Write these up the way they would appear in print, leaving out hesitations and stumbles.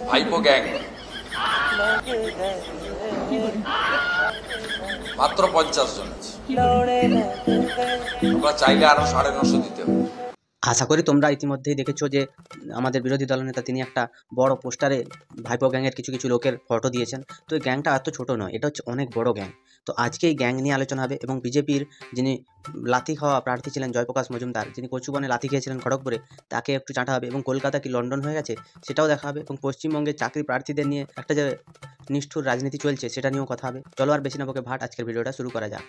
ভাইপো গ্যাং মাত্র 50 জন আছে, আমরা চাইলে আরো 950 দিতে হবে। আশা করি তোমরা ইতিমধ্যেই দেখেছো যে আমাদের বিরোধী দলনেতা তিনি একটা বড় পোস্টারে ভাইপো গ্যাংয়ের কিছু কিছু লোকের ফটো দিয়েছেন। তো এই গ্যাংটা এত ছোট নয়, এটা হচ্ছে অনেক বড় গ্যাং। তো আজকে এই গ্যাং নিয়ে আলোচনা হবে এবং বিজেপির যিনি লাথি খাওয়া প্রার্থী ছিলেন জয়প্রকাশ মজুমদার, যিনি কচুবনে লাথি খেয়েছিলেন খড়গপুরে, তাকে একটু চাঁটা হবে এবং কলকাতা কি লন্ডন হয়ে গেছে সেটাও দেখা হবে এবং পশ্চিমবঙ্গের চাকরি প্রার্থীদের নিয়ে একটা যে নিষ্ঠুর রাজনীতি চলছে সেটা নিয়েও কথা হবে। চলো আর বেশি না বকে ভাট, আজকের ভিডিওটা শুরু করা যাক।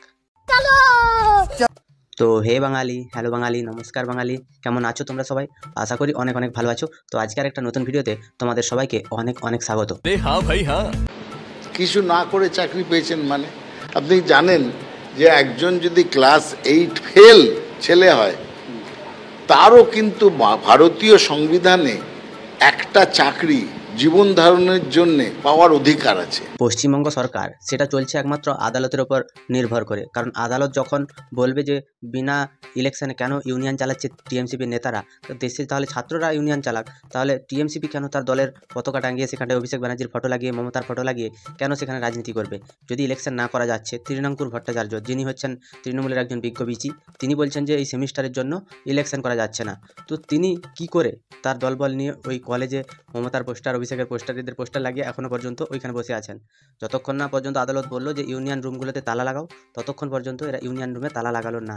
তো হে বাঙালি, হ্যালো বাঙালি, নমস্কার বাঙালি, কেমন আছো তোমরা সবাই? আশা করি অনেক অনেক ভালো আছো। তো আজকের একটা নতুন ভিডিওতে তোমাদের সবাইকে অনেক অনেক স্বাগত। হ্যাঁ ভাই হ্যাঁ, কিছু না করে চাকরি পেয়েছেন মানে আপনি জানেন যে একজন যদি ক্লাস 8 ফেল ছেলে হয় তারও কিন্তু ভারতীয় সংবিধানে একটা চাকরি জীবন ধারণের জন্য পাওয়ার অধিকার আছে। পশ্চিমবঙ্গ সরকার সেটা চলছে একমাত্র আদালতের ওপর নির্ভর করে, কারণ আদালত যখন বলবে যে বিনা ইলেকশনে কেন ইউনিয়ন চালাচ্ছে টিএমসিপির নেতারা, তো দেশে তাহলে ছাত্ররা ইউনিয়ন চালাক, তাহলে টিএমসিপি কেন তার দলের পতাকা টাঙিয়ে সেখানে অভিষেক ব্যানার্জির ফটো লাগিয়ে মমতার ফটো লাগিয়ে কেন সেখানে রাজনীতি করবে? যদি ইলেকশন না করা যাচ্ছে, তৃণাঙ্কুর ভট্টাচার্য যিনি হচ্ছেন তৃণমূলের একজন বিজ্ঞ বিচি, তিনি বলছেন যে এই সেমিস্টারের জন্য ইলেকশন করা যাচ্ছে না। তো তিনি কি করে তার দলবল নিয়ে ওই কলেজে মমতার পোস্টার, অভিষেকের পোস্টার, এদের পোস্টার লাগিয়ে এখনও পর্যন্ত ওইখানে বসে আছেন? যতক্ষণ না পর্যন্ত আদালত বললো যে ইউনিয়ন রুমগুলোতে তালা লাগাও, ততক্ষণ পর্যন্ত এরা ইউনিয়ন রুমে তালা লাগালো না।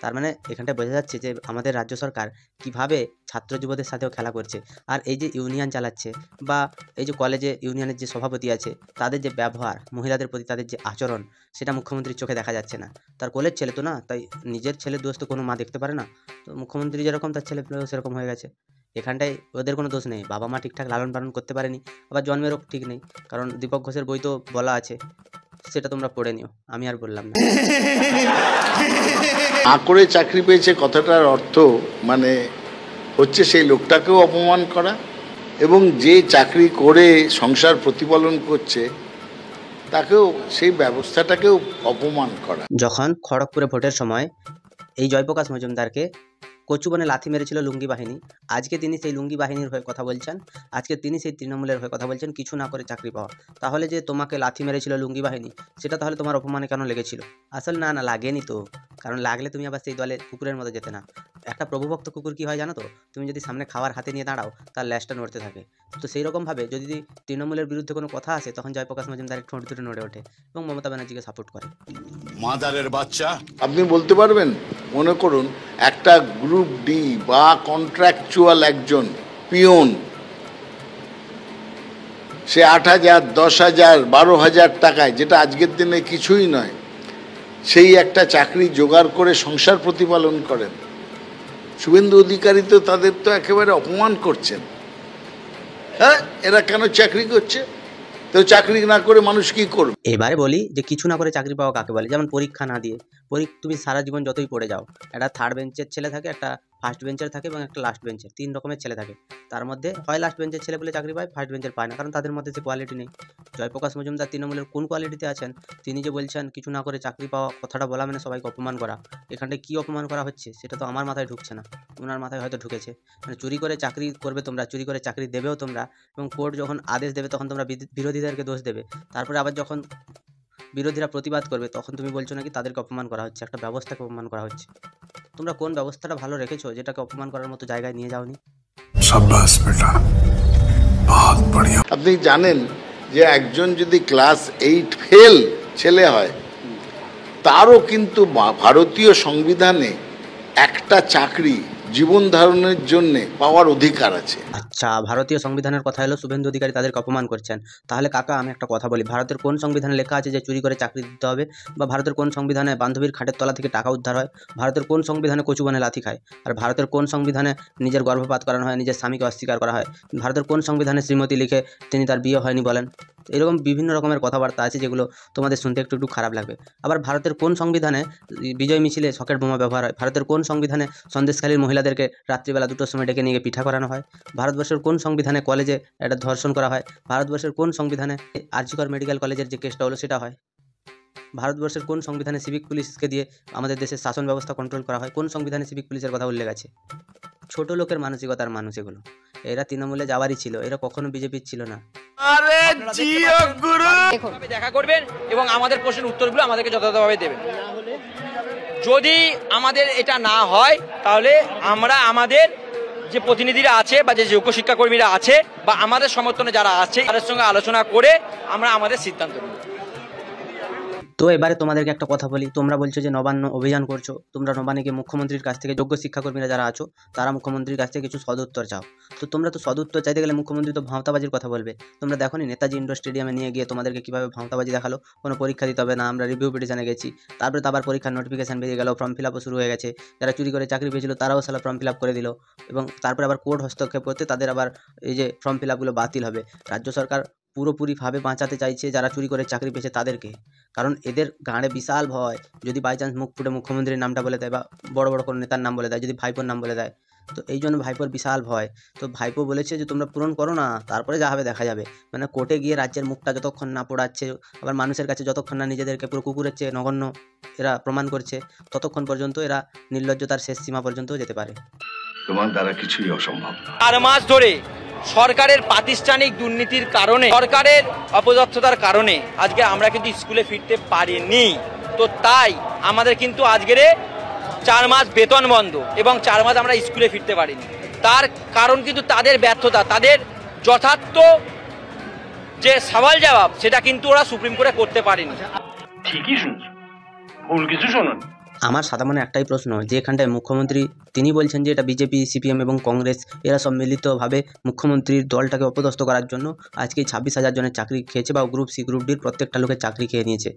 তার মানে এখানটায় বোঝা যাচ্ছে যে আমাদের রাজ্য সরকার কিভাবে ছাত্র যুবদের সাথেও খেলা করছে। আর এই যে ইউনিয়ন চালাচ্ছে বা এই যে কলেজে ইউনিয়নের যে সভাপতি আছে তাদের যে ব্যবহার, মহিলাদের প্রতি তাদের যে আচরণ, সেটা মুখ্যমন্ত্রীর চোখে দেখা যাচ্ছে না। তার কোলের ছেলে তো না, তাই নিজের ছেলের দোষ তো কোনো মা দেখতে পারে না। তো মুখ্যমন্ত্রী যেরকম তার ছেলে সেরকম হয়ে গেছে। এখানটায় ওদের কোনো দোষ নেই, বাবা মা ঠিকঠাক লালন পালন করতে পারেনি, আবার জন্মেরও ঠিক নেই। কারণ দীপক ঘোষের বই তো বলা আছে, সেটা তোমরা পড়ে নিও, আমি আর বললাম না। না করে চাকরি পেয়েছে কথাটার অর্থ মানে হচ্ছে সেই লোকটাকেও অপমান করা এবং যে চাকরি করে সংসার প্রতিপালন করছে তাকেও, সেই ব্যবস্থাটাকেও অপমান করা। যখন খড়গপুরে ভোটের সময় এই জয়প্রকাশ মজুমদারকে কচুবনে লাথি মেরেছিল লুঙ্গি বাহিনী, আজকে তিনি সেই লুঙ্গি বাহিনীর হয়ে কথা বলছেন, আজকে তিনি সেই তৃণমূলের হয়ে কথা বলছেন কিছু না করে চাকরি পাওয়া। তাহলে যে তোমাকে লাথি মেরেছিল লুঙ্গি বাহিনী, সেটা তাহলে তোমার অপমানে কেন লেগেছিল? আসলে না লাগেনি তো, কারণ লাগলে তুমি আবার সেই দলে কুকুরের মতো যেতে না। একটা প্রভুভক্ত কুকুর কি হয় জানো তো? তুমি যদি সামনে খাবার হাতে নিয়ে দাঁড়াও তার ল্যাজটা নড়তে থাকে। তো সেই রকমভাবে যদি তৃণমূলের বিরুদ্ধে কোনো কথা আসে তখন জয়প্রকাশ মজুমদারের ঠোঁট দুটো নড়ে ওঠে এবং মমতা ব্যানার্জিকে সাপোর্ট করে। মাদারের বাচ্চা। আপনি বলতে পারবেন, মনে করুন একটা গ্রুপ ডি বা কন্ট্রাকচুয়াল একজন পিয়ন, সে 8,000, 10,000, 12,000 টাকায়, যেটা আজকের দিনে কিছুই নয়, সেই একটা চাকরি জোগাড় করে সংসার প্রতিপালন করেন। শুভেন্দু অধিকারী তো তাদের তো একেবারে অপমান করছেন। হ্যাঁ, এরা কেন চাকরি করছে? তো চাকরি না করে মানুষ কি করবে? এবারে বলি যে কিছু না করে চাকরি পাওয়া কাকে বলে। যেমন পরীক্ষা না দিয়ে, তুমি সারা জীবন যতই পড়ে যাও, একটা থার্ড বেঞ্চের ছেলে থাকে, একটা ফার্স্ট বেঞ্চের থাকে এবং একটা লাস্ট বেঞ্চের, 3 রকমের ছেলে থাকে। তার মধ্যে হয় লাস্ট বেঞ্চের ছেলে বলে চাকরি পায়, ফার্স্ট বেঞ্চের পায় না, কারণ তাদের মধ্যে সে কোয়ালিটি নেই। জয়প্রকাশ মজুমদার তৃণমূলের কোন কোয়ালিটিতে আছেন? তিনি যে বলছেন কিছু না করে চাকরি পাওয়া, কথাটা বলা মানে সবাইকে অপমান করা। এখানটায় কী অপমান করা হচ্ছে সেটা তো আমার মাথায় ঢুকছে না, ওনার মাথায় হয়তো ঢুকেছে। মানে চুরি করে চাকরি করবে তোমরা, চুরি করে চাকরি দেবেও তোমরা, এবং কোর্ট যখন আদেশ দেবে তখন তোমরা বিরোধীদেরকে দোষ দেবে। তারপরে আবার যখন বিরোধীরা প্রতিবাদ করবে তখন তুমি বলছো নাকি তাদেরকে অপমান করা হচ্ছে, একটা ব্যবস্থাকে অপমান করা হচ্ছে। তোমরা কোন ব্যবস্থাটা ভালো রেখেছো যেটাকে অপমান করার মতো জায়গায় নিয়ে যাওনি? শাবাশ বেটা, বহুত বড়িয়া। আপনি জানেন যে একজন যদি ক্লাস 8 ফেল ছেলে হয় তারও কিন্তু ভারতীয় সংবিধানে একটা চাকরি জীবন ধারণের জন্য পাওয়ার অধিকার আছে। আচ্ছা, ভারতীয় সংবিধানের কথা এলো, শুভেন্দু অধিকারী তাদেরকে অপমান করছেন। তাহলে কাকা আমি একটা কথা বলি, ভারতের কোন সংবিধানে লেখা আছে যে চুরি করে চাকরি দিতে হবে? বা ভারতের কোন সংবিধানে বান্ধবীর খাটের তলা থেকে টাকা উদ্ধার হয়? ভারতের কোন সংবিধানে কচুবনে লাথি খায়? আর ভারতের কোন সংবিধানে নিজের গর্ভপাত করানো হয়, নিজের স্বামীকে অস্বীকার করা হয়? ভারতের কোন সংবিধানে শ্রীমতী লিখে তিনি তার বিয়ে হয়নি বলেন? এরকম বিভিন্ন রকমের কথাবার্তা আছে যেগুলো তোমাদের শুনতে একটু একটু খারাপ লাগবে। আবার ভারতের কোন সংবিধানে বিজয় মিছিলে সকেট বোমা ব্যবহার হয়? ভারতের কোন সংবিধানে সন্দেশখালীর মহিলাদেরকে রাত্রিবেলা 2টোর সময় ডেকে নিয়ে পিঠা করানো হয়? ভারতবর্ষের কোন সংবিধানে কলেজে একটা ধর্ষণ করা হয়? ভারতবর্ষের কোন সংবিধানে আরজিকর মেডিকেল কলেজের যে কেসটা হলো সেটা হয়? ভারতবর্ষের কোন সংবিধানে সিভিক পুলিশকে দিয়ে আমাদের দেশের শাসন ব্যবস্থা কন্ট্রোল করা হয়? কোন সংবিধানে সিভিক পুলিশের কথা উল্লেখ আছে? ছোট লোকের মানসিকতার মানুষ এগুলো। এরা তৃণমূলে যাওয়ারই ছিল, এরা কখনো বিজেপির ছিল না। দেখা করবেন এবং আমাদের প্রশ্নের উত্তরগুলো আমাদেরকে যথাযথভাবে দেবেন। যদি আমাদের এটা না হয় তাহলে আমরা আমাদের যে প্রতিনিধিরা আছে বা যে যোগ্য শিক্ষাকর্মীরা আছে বা আমাদের সমর্থনে যারা আছে তাদের সঙ্গে আলোচনা করে আমরা আমাদের সিদ্ধান্ত নেব। তো এবারে তোমাদেরকে একটা কথা বলি, তোমরা বলছো যে নবান্ন অভিযান করছো, তোমরা নবান্নে গিয়ে মুখ্যমন্ত্রীর কাছ থেকে যোগ্য শিক্ষাকর্মীরা যারা আছো তারা মুখ্যমন্ত্রীর কাছ থেকে কিছু সদুত্তর চাও। তো তোমরা তো সদুত্তর চাইতে গেলে মুখ্যমন্ত্রী তো ভাঁওতাবাজির কথা বলবে। তোমরা দেখো নি নেতাজি ইন্ডোর স্টেডিয়ামে নিয়ে গিয়ে তোমাদেরকে কীভাবে ভাঁওতাবাজি দেখালো, কোনো পরীক্ষা দিতে হবে না, আমরা রিভিউ পিটিশনে গেছি, তারপরে তো আবার পরীক্ষার নোটিফিকেশান বেরিয়ে গেল, ফর্ম ফিল আপও শুরু হয়ে গেছে, যারা চুরি করে চাকরি পেয়েছিল তারাও সালা ফর্ম ফিল আপ করে দিল, এবং তারপরে আবার কোর্ট হস্তক্ষেপ করতে তাদের আবার এই যে ফর্ম ফিল আপগুলো বাতিল হবে। রাজ্য সরকার পুরোপুরিভাবে বাঁচাতে চাইছে যারা চুরি করে চাকরি পেয়েছে তাদেরকে, কারণ এদের গাঁড়ে বিশাল ভয়, যদি বাই চান্স মুখ ফুটে মুখ্যমন্ত্রীর নামটা বলে দেয় বা বড় বড় কোনো নেতার নাম বলে দেয়, যদি ভাইপোর নাম বলে দেয়, তো এই জন্য ভাইপোর বিশাল ভয়। তো ভাইপো বলেছে যে তোমরা পূরণ করো না, তারপরে যা হবে দেখা যাবে। মানে কোর্টে গিয়ে রাজ্যের মুখটা যতক্ষণ না পোড়াচ্ছে, আবার মানুষের কাছে যতক্ষণ না নিজেদেরকে পুরো কুকুরের চেয়ে নগণ্য এরা প্রমাণ করছে, ততক্ষণ পর্যন্ত এরা নির্লজ্জতার শেষ সীমা পর্যন্ত যেতে পারে। তোমার দ্বারা কিছুই অসম্ভব না। 4 মাস ধরে সরকারের প্রাতিষ্ঠানিক দুর্নীতির কারণে, সরকারের অপদস্থতার কারণে আজকে আমরা কিন্তু স্কুলে ফিরতে পারিনি। তো তাই আমাদের কিন্তু আজকের 4 মাস বেতন বন্ধ এবং 4 মাস আমরা স্কুলে ফিরতে পারিনি। তার কারণ কিন্তু তাদের ব্যর্থতা, তাদের যথার্থ যে সওয়াল জবাব সেটা কিন্তু ওরা সুপ্রিম কোর্টে করতে পারেনি। ঠিকই শুনছো, ভুল কিছু শোনো। আমার সাদা মনে একটাই প্রশ্ন, যে এখানটায় মুখ্যমন্ত্রী তিনি বলছেন যে এটা বিজেপি, সিপিএম এবং কংগ্রেস এরা সব মিলিতভাবে মুখ্যমন্ত্রীর দলটাকে অপদস্থ করার জন্য আজকে 26,000 জনের চাকরি খেয়েছে, বা গ্রুপ সি গ্রুপ ডির প্রত্যেকটা লোকের চাকরি খেয়ে নিয়েছে।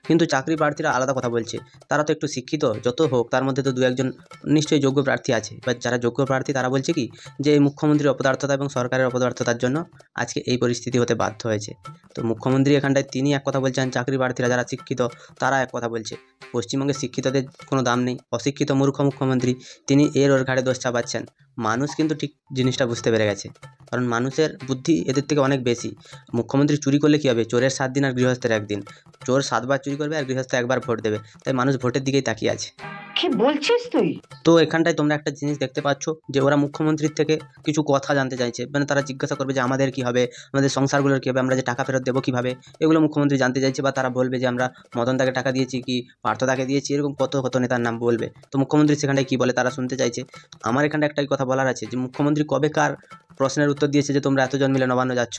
কিন্তু চাকরি প্রার্থীরা আলাদা কথা বলছে, তারা তো একটু শিক্ষিত, যত হোক তার মধ্যে তো 2-1 নিশ্চয়ই যোগ্য প্রার্থী আছে। বা যারা যোগ্য প্রার্থী তারা বলছে কি যে এই মুখ্যমন্ত্রীর অপদার্থতা এবং সরকারের অপদার্থতার জন্য আজকে এই পরিস্থিতি হতে বাধ্য হয়েছে। তো মুখ্যমন্ত্রী এখানটায় তিনি এক কথা বলছেন, চাকরি প্রার্থীরা যারা শিক্ষিত তারা এক কথা বলছে। পশ্চিমবঙ্গে শিক্ষিতদের কোনো দাম নেই, অশিক্ষিত মূর্খ মুখ্যমন্ত্রী তিনি ওর ঘাড়ে দোষ চাপাচ্ছেন। মানুষ কিন্তু ঠিক জিনিসটা বুঝতে পেরে গেছে, কারণ মানুষের বুদ্ধি এদের থেকে অনেক বেশি। মুখ্যমন্ত্রী চুরি করলে কী হবে, চোরের 7 দিন আর গৃহস্থের 1 দিন। চোর 7 বার চুরি করবে আর গৃহস্থ 1 বার ভোট দেবে, তাই মানুষ ভোটের দিকেই তাকিয়ে আছে। কি বলছিস তুই? তো এখানটায় তোমরা একটা জিনিস দেখতে পাচ্ছ যে ওরা মুখ্যমন্ত্রীর থেকে কিছু কথা জানতে চাইছে, মানে তারা জিজ্ঞাসা করবে যে আমাদের কী হবে, আমাদের সংসারগুলোর কী হবে, আমরা যে টাকা ফেরত দেবো কীভাবে, এগুলো মুখ্যমন্ত্রী জানতে চাইছে। বা তারা বলবে যে আমরা মদনদাকে টাকা দিয়েছি কি পার্থদাকে দিয়েছি, এরকম কত কত নেতার নাম বলবে। তো মুখ্যমন্ত্রী সেখানটায় কী বলে তারা শুনতে চাইছে। আমার এখানটা একটাই কথা বলার আছে যে মুখ্যমন্ত্রী কবেকার প্রশ্নের উত্তর দিয়েছে যে তোমরা এতজন মিলে নবান্ন যাচ্ছ।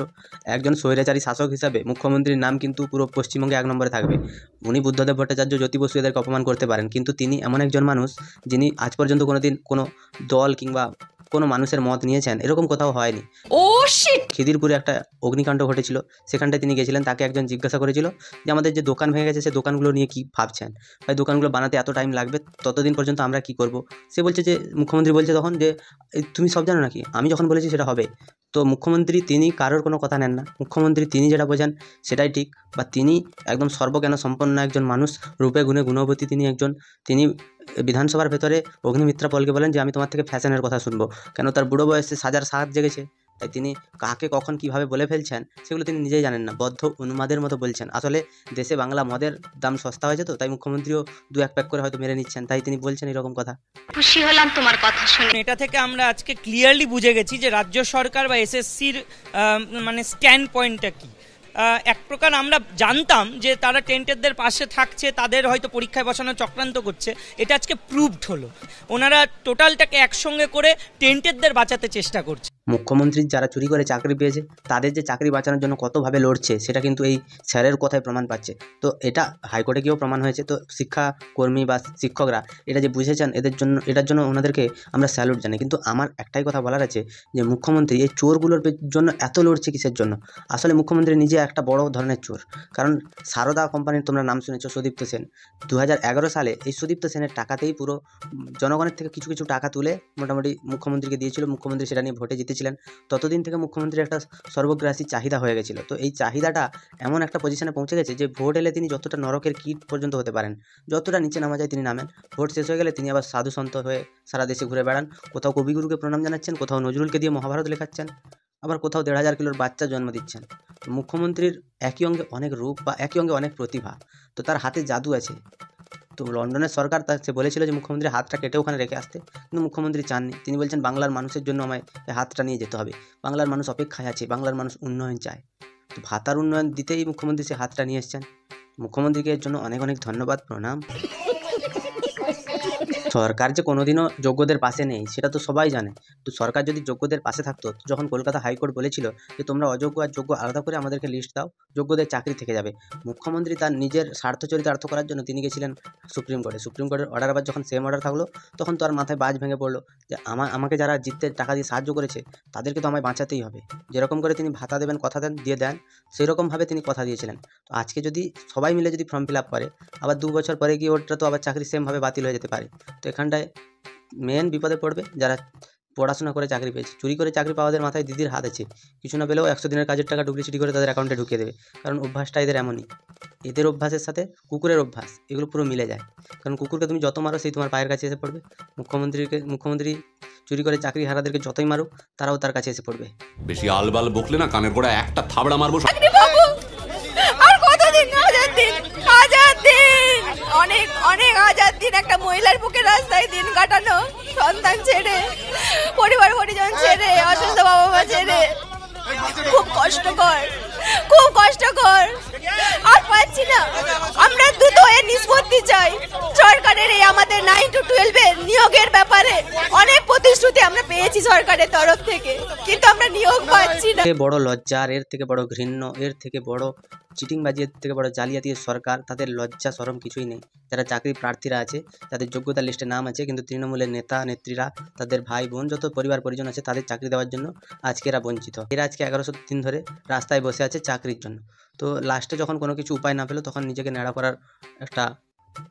একজন স্বৈরাচারী শাসক হিসাবে মুখ্যমন্ত্রীর নাম কিন্তু পুরো পশ্চিমবঙ্গে 1 নম্বরে থাকবে। উনি বুদ্ধদেব ভট্টাচার্য, জ্যোতি বসু এদেরকে অপমান করতে পারেন, কিন্তু তিনি এমন একজন মানুষ যিনি আজ পর্যন্ত কোনোদিন কোনো দল কিংবা কোনো মানুষের মত নিয়েছেন এরকম কোথাও হয়নি। খিদিরপুরে একটা অগ্নিকাণ্ড ঘটেছিল, সেখানটায় তিনি গেছিলেন, তাকে একজন জিজ্ঞাসা করেছিল যে আমাদের যে দোকান ভেঙে গেছে সেই দোকানগুলো নিয়ে কী ভাবছেন, ভাই দোকানগুলো বানাতে এত টাইম লাগবে, ততদিন পর্যন্ত আমরা কি করব। সে বলছে যে মুখ্যমন্ত্রী বলছে তখন যে তুমি সব জানো নাকি, আমি যখন বলেছি সেটা হবে। তো মুখ্যমন্ত্রী তিনি কারোর কোনো কথা নেন না, মুখ্যমন্ত্রী তিনি যেটা বোঝেন সেটাই ঠিক, বা তিনি একদম সর্বজ্ঞান সম্পন্ন একজন মানুষ, রূপে গুণে গুণবতী তিনি বিধানসভার ভেতরে অগ্নিমিত্রা পলকে বলেন যে আমি তোমার থেকে ফ্যাশনের কথা শুনবো, কেন তার বুড়ো বয়সে সাজার স্বাদ জেগেছে, তাই তিনি কাকে কখন কিভাবে বলে ফেলছেন সেগুলো তিনি নিজেই জানেন না, বদ্ধ উন্মাদের মতো বলছেন। আসলে দেশে বাংলা মদের দাম সস্তা হয়েছে, তো তাই মুখ্যমন্ত্রীও 2-1 প্যাক করে হয়তো মেরে নিচ্ছেন, তাই তিনি বলছেন এরকম কথা। খুশি হলাম তোমার কথা শুনে। এটা থেকে আমরা আজকে ক্লিয়ারলি বুঝে গেছি যে রাজ্য সরকার বা এসএসসির মানে স্ট্যান্ড পয়েন্টটা কি। এক প্রকার আমরা জানতাম যে তারা টেন্টেডদের পাশে থাকছে, তাদের হয়তো পরীক্ষায় বসানোর চক্রান্ত করছে, এটা আজকে প্রুভড হলো। ওনারা টোটালটাকে একসঙ্গে করে টেন্টেডদের বাঁচাতে চেষ্টা করছে। মুখ্যমন্ত্রীর যারা চুরি করে চাকরি পেয়েছে তাদের যে চাকরি বাঁচানোর জন্য কতভাবে লড়ছে সেটা কিন্তু এই স্যারের কথায় প্রমাণ পাচ্ছে। তো এটা হাইকোর্টে গিয়েও প্রমাণ হয়েছে। তো শিক্ষাকর্মী বা শিক্ষকরা এটা যে বুঝেছেন এটার জন্য ওনাদেরকে আমরা স্যালুট জানাই। কিন্তু আমার একটাই কথা বলার আছে যে মুখ্যমন্ত্রী এই চোরগুলোর জন্য এত লড়ছে কিসের জন্য। আসলে মুখ্যমন্ত্রী নিজে একটা বড় ধরনের চোর, কারণ সারদা কোম্পানির তোমরা নাম শুনেছ, সুদীপ্ত সেন। 2011 সালে এই সুদীপ্ত সেনের টাকাতেই পুরো জনগণের থেকে কিছু কিছু টাকা তুলে মোটামুটি মুখ্যমন্ত্রীকে দিয়েছিল, মুখ্যমন্ত্রী সেটা নিয়ে ভোটে জিতেছিলেন। ততদিন থেকে মুখ্যমন্ত্রীর একটা সর্বগ্রাসী চাহিদা হয়ে গেছিলো। তো এই চাহিদাটা এমন একটা পজিশনে পৌঁছে গেছে যে ভোট এলে তিনি যতটা নরকের কীট পর্যন্ত হতে পারেন, যতটা নিচে নামা যায় তিনি নামেন। ভোট শেষ হয়ে গেলে তিনি আবার সাধু সন্ত হয়ে সারা দেশে ঘুরে বেড়ান, কোথাও কবিগুরুকে প্রণাম জানাচ্ছেন, কোথাও নজরুলকে দিয়ে মহাভারত লেখাচ্ছেন, আবার কোথাও 1,500 কিলোর বাচ্চা জন্ম দিচ্ছেন। মুখ্যমন্ত্রীর একই অঙ্গে অনেক রূপ বা একই অঙ্গে অনেক প্রতিভা, তো তার হাতে জাদু আছে। তো লন্ডনের সরকার সে বলেছিল যে মুখ্যমন্ত্রীর হাতটা কেটে ওখানে রেখে আসতে, কিন্তু মুখ্যমন্ত্রী চাননি। তিনি বলছেন বাংলার মানুষের জন্য আমায় এই হাতটা নিয়ে যেতে হবে, বাংলার মানুষ অপেক্ষায় আছে, বাংলার মানুষ উন্নয়ন চায়। তো ভাতার উন্নয়ন দিতেই মুখ্যমন্ত্রী সে হাতটা নিয়ে এসছেন। মুখ্যমন্ত্রীকে এর জন্য অনেক অনেক ধন্যবাদ, প্রণাম। সরকার যে কোনোদিনও যোগ্যদের পাশে নেই সেটা তো সবাই জানে। তো সরকার যদি যোগ্যদের পাশে থাকতো, যখন কলকাতা হাইকোর্ট বলেছিল যে তোমরা অযোগ্য আর যোগ্য আলাদা করে আমাদেরকে লিস্ট দাও, যোগ্যদের চাকরি থেকে যাবে, মুখ্যমন্ত্রী তার নিজের স্বার্থ চরিতার্থ করার জন্য তিনি গেছিলেন সুপ্রিম কোর্টে। সুপ্রিম কোর্টের অর্ডার আবার যখন সেম অর্ডার থাকলো, তখন তো আর মাথায় বাজ ভেঙে পড়লো যে আমাকে যারা জিততে টাকা দিয়ে সাহায্য করেছে তাদেরকে তো আমায় বাঁচাতেই হবে। যেরকম করে তিনি ভাতা দেবেন কথা দেন দিয়ে দেন, সেই রকমভাবে তিনি কথা দিয়েছিলেন। তো আজকে যদি সবাই মিলে যদি ফর্ম ফিল আপ করে, আবার 2 বছর পরে গিয়ে ওটা তো আবার চাকরি সেমভাবে বাতিল হয়ে যেতে পারে। তো এখানটায় মেন বিপদে পড়বে যারা পড়াশোনা করে চাকরি পেয়েছে। চুরি করে চাকরি পাওয়াদের মাথায় দিদির হাত আছে, কিছু না পেলেও 100 দিনের কাজের টাকা ডুপ্লিসিটি করে তাদের অ্যাকাউন্টে ঢুকিয়ে দেবে, কারণ অভ্যাসটা এদের এমনই। এদের অভ্যাসের সাথে কুকুরের অভ্যাস এগুলো পুরো মিলে যায়, কারণ কুকুরকে তুমি যত মারো সেই তোমার পায়ের কাছে এসে পড়বে। মুখ্যমন্ত্রী চুরি করে চাকরি হারাদেরকে যতই মারুক তারাও তার কাছে এসে পড়বে। বেশি আলবাল বকলে না কানের গোড়া একটা থাবড়া মারবো। আর কতদিন? 1000 দিন, 1000 দিন, অনেক অনেক 1000 দিন একটা মহিলার বুকে রাস্তায় দিন কাটানো, সন্তান ছেড়ে, পরিবার পরিজন ছেড়ে, অসুস্থ বাবা মা ছেড়ে, খুব কষ্টকর, খুব কষ্টকর। আর পাচ্ছি না, আমরা দ্রুত এর নিষ্পত্তি চাই। সরকারের এই আমাদের 9 to 12 এর নিয়োগের ব্যাপারে অনেক প্রতিশ্রুতি আমরা পেয়েছি সরকারের তরফ থেকে, কিন্তু আমরা নিয়োগ পাচ্ছি না। বড় লজ্জার, এর থেকে বড় ঘৃণ্য, এর থেকে বড় চিটিংবাজি, এর থেকে বড় জালিয়াতির সরকার, তাদের লজ্জা শরম কিছুই নেই। যারা চাকরি প্রার্থীরা আছে, যাদের যোগ্যতার লিস্টে নাম আছে, কিন্তু তৃণমূলের নেতা নেত্রীরা, তাদের ভাই বোন যত পরিবার পরিজন আছে তাদের চাকরি দেওয়ার জন্য আজকে এরা বঞ্চিত। এরা আজকে 1100 দিন ধরে রাস্তায় বসে আছে চাকরির জন্য। তো লাস্টে যখন কোনো কিছু উপায় না পেলো, তখন নিজেকে ন্যাড়া করার একটা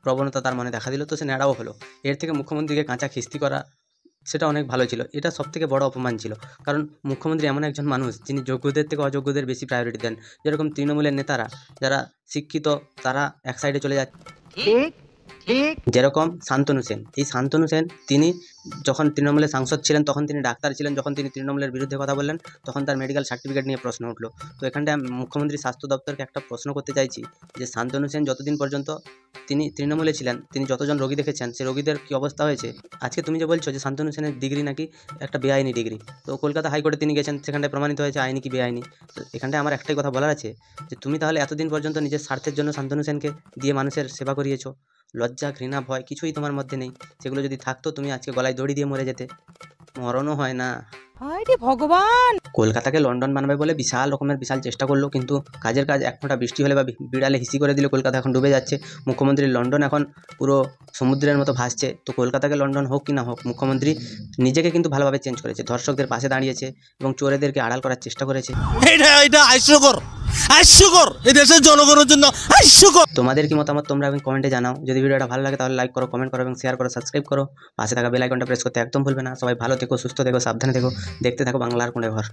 প্রবণতা তার মনে দেখা দিল, তো সে ন্যাড়াও হলো। এর থেকে মুখ্যমন্ত্রীকে কাঁচা খিস্তি করা সেটা অনেক ভালো ছিল। এটা সবথেকে বড় অপমান ছিল, কারণ মুখ্যমন্ত্রী এমন একজন মানুষ যিনি যোগ্যদের থেকে অযোগ্যদের বেশি প্রায়োরিটি দেন। যেরকম তৃণমূলের নেতারা যারা শিক্ষিত তারা এক সাইডে চলে যাচ্ছে, যেরকম শান্তনু সেন। এই শান্তনু সেন তিনি যখন তৃণমূলের সাংসদ ছিলেন তখন তিনি ডাক্তার ছিলেন, যখন তিনি তৃণমূলের বিরুদ্ধে কথা বললেন তখন তার মেডিকেল সার্টিফিকেট নিয়ে প্রশ্ন উঠলো। তো এখানটায় মুখ্যমন্ত্রী স্বাস্থ্য দপ্তরকে একটা প্রশ্ন করতে চাইছি যে শান্তনু সেন যতদিন পর্যন্ত তিনি তৃণমূলে ছিলেন, তিনি যতজন রোগী দেখেছেন সেই রোগীদের কী অবস্থা হয়েছে। আজকে তুমি যে বলছো যে শান্তনু সেনের ডিগ্রি নাকি একটা বেআইনি ডিগ্রি, তো কলকাতা হাইকোর্টে তিনি গেছেন, সেখানটায় প্রমাণিত হয়েছে আইনি কি বেআইনি। তো এখানটায় আমার একটাই কথা বলার আছে যে তুমি তাহলে এতদিন পর্যন্ত নিজের স্বার্থের জন্য শান্তনু সেনকে দিয়ে মানুষের সেবা করিয়েছো। লজ্জা ঘৃণা ভয় কিছুই তোমার মধ্যে নেই। সেগুলো যদি থাকতো তুমি আজকে গলায় দড়ি দিয়ে মরে যেতে, মরণও হয় না। হায়রে ভগবান! কলকাতাকে লন্ডন বানাবে বলে বিশাল চেষ্টা করলো, কিন্তু কাজের কাজ। এক ফোঁটা বৃষ্টি হলে বা বিড়ালে হিসি করে দিলে কলকাতা এখন ডুবে যাচ্ছে। মুখ্যমন্ত্রী লন্ডন এখন পুরো সমুদ্রের মতো ভাসছে। তো কলকাতাকে লন্ডন হোক কি না হোক, মুখ্যমন্ত্রী নিজেকে কিন্তু ভালোভাবে চেঞ্জ করেছে, ধর্ষকদের পাশে দাঁড়িয়েছে এবং চোরেদেরকে আড়াল করার চেষ্টা করেছে। এটা হাস্যকর, এই দেশের জনগণের জন্য হাস্যকর। তোমাদের কি মতামত তোমরা আমি কমেন্টে জানাও। যদি ভিডিওটা ভালো লাগে তাহলে লাইক করো, কমেন্ট করো এবং শেয়ার করো, সাবস্ক্রাইব করো। পাশে থাকা বেল আইকনটা প্রেস করতে একদম ভুলবে না। সবাই ভালো থেকো, সুস্থ থেকো, সাবধানে থেকো। দেখতে থাকো বাংলার কোণে ঘর।